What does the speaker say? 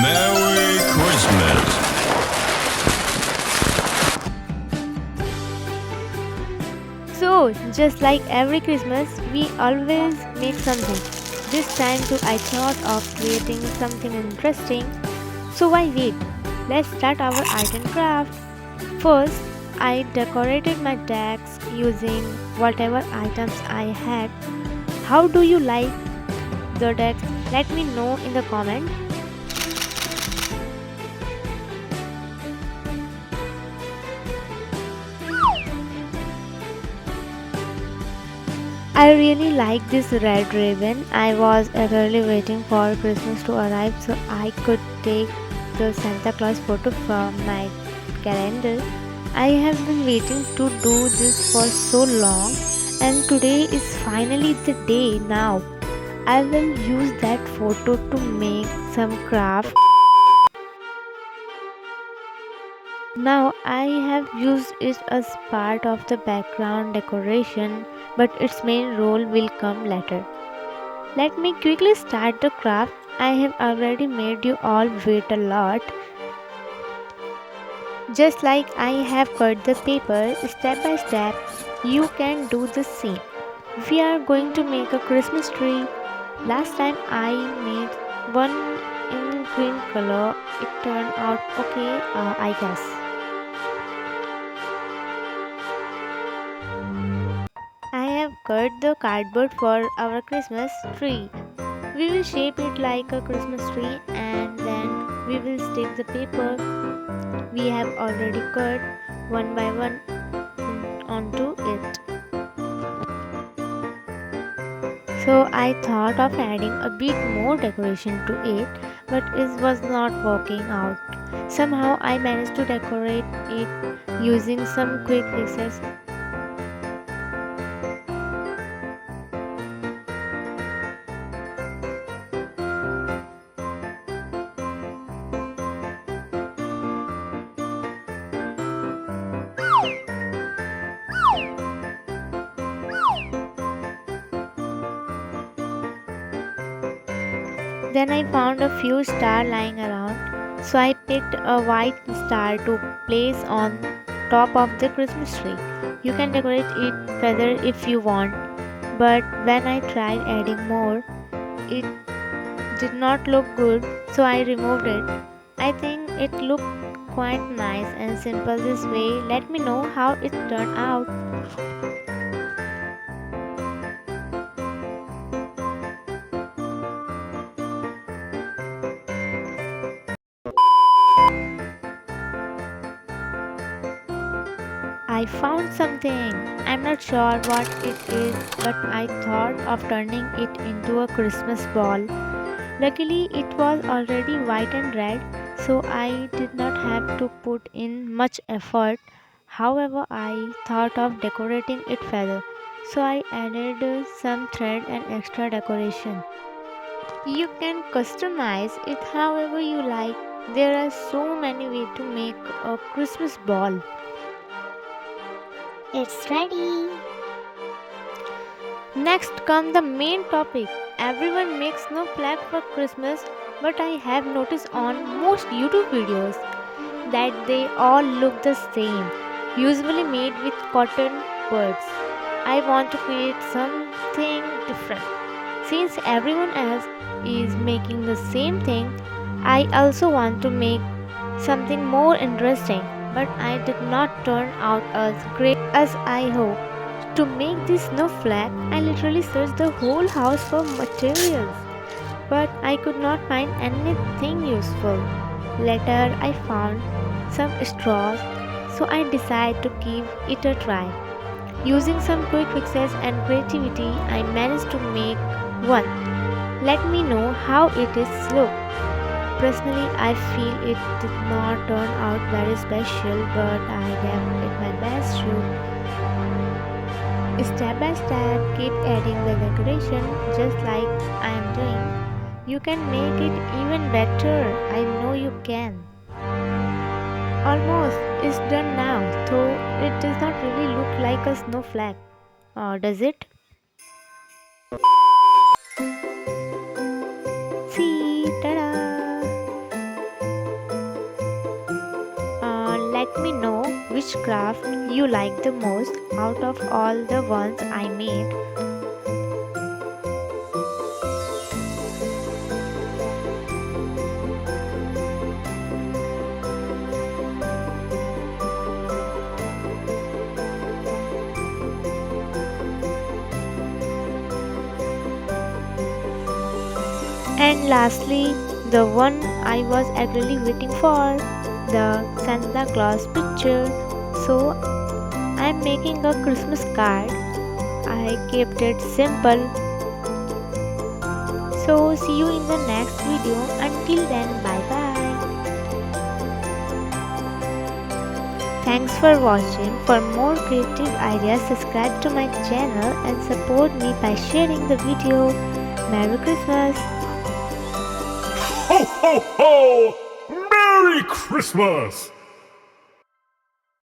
Merry Christmas! So, just like every Christmas, we always make something. This time too, I thought of creating something interesting. So why wait? Let's start our art and craft. First, I decorated my decks using whatever items I had. How do you like the decks? Let me know in the comment. I really like this red ribbon. I was eagerly waiting for Christmas to arrive so I could take the Santa Claus photo from my calendar. I have been waiting to do this for so long, and today is finally the day. Now I will use that photo to make some craft. Now I have used it as part of the background decoration, but its main role will come later. Let me quickly start the craft. I have already made you all wait a lot. Just like I have cut the paper step by step, you can do the same. We are going to make a Christmas tree. Last time I made one in green color. It turned out okay, I guess. I have cut the cardboard for our Christmas tree. We will shape it like a Christmas tree and then we will stick the paper we have already cut one by one onto it. So I thought of adding a bit more decoration to it, but it was not working out. Somehow I managed to decorate it using some quick fixes. Then I found a few stars lying around, so I picked a white star to place on top of the Christmas tree. You can decorate it further if you want, but when I tried adding more, it did not look good, so I removed it. I think it looked quite nice and simple this way. Let me know how it turned out. I found something. I'm not sure what it is, but I thought of turning it into a Christmas ball. Luckily, it was already white and red, so I did not have to put in much effort. However, I thought of decorating it further, so I added some thread and extra decoration. You can customize it however you like. There are so many ways to make a Christmas ball. It's ready. Next come the main topic. Everyone makes snow flag for Christmas, but I have noticed on most YouTube videos that they all look the same, usually made with cotton buds. I want to create something different. Since everyone else is making the same thing, I also want to make something more interesting, but I did not turn out as great as I hoped. To make this snow flag, I literally searched the whole house for materials, but I could not find anything useful. Later, I found some straws, so I decided to give it a try. Using some quick fixes and creativity, I managed to make one. Let me know how it is look. Personally, I feel it did not turn out very special, but I gave it my best shot. Step by step, keep adding the decoration just like I am doing. You can make it even better. I know you can. Almost is done now, though it does not really look like a snow flag. Does it? See, ta-da! which craft you like the most out of all the ones I made. And lastly, the one I was actually waiting for, the Santa Claus picture. So I'm making a Christmas card. I kept it simple. So see you in the next video. Until then, bye bye. Thanks for watching. For more creative ideas, subscribe to my channel and support me by sharing the video. Merry Christmas! Ho, ho, ho! Merry Christmas!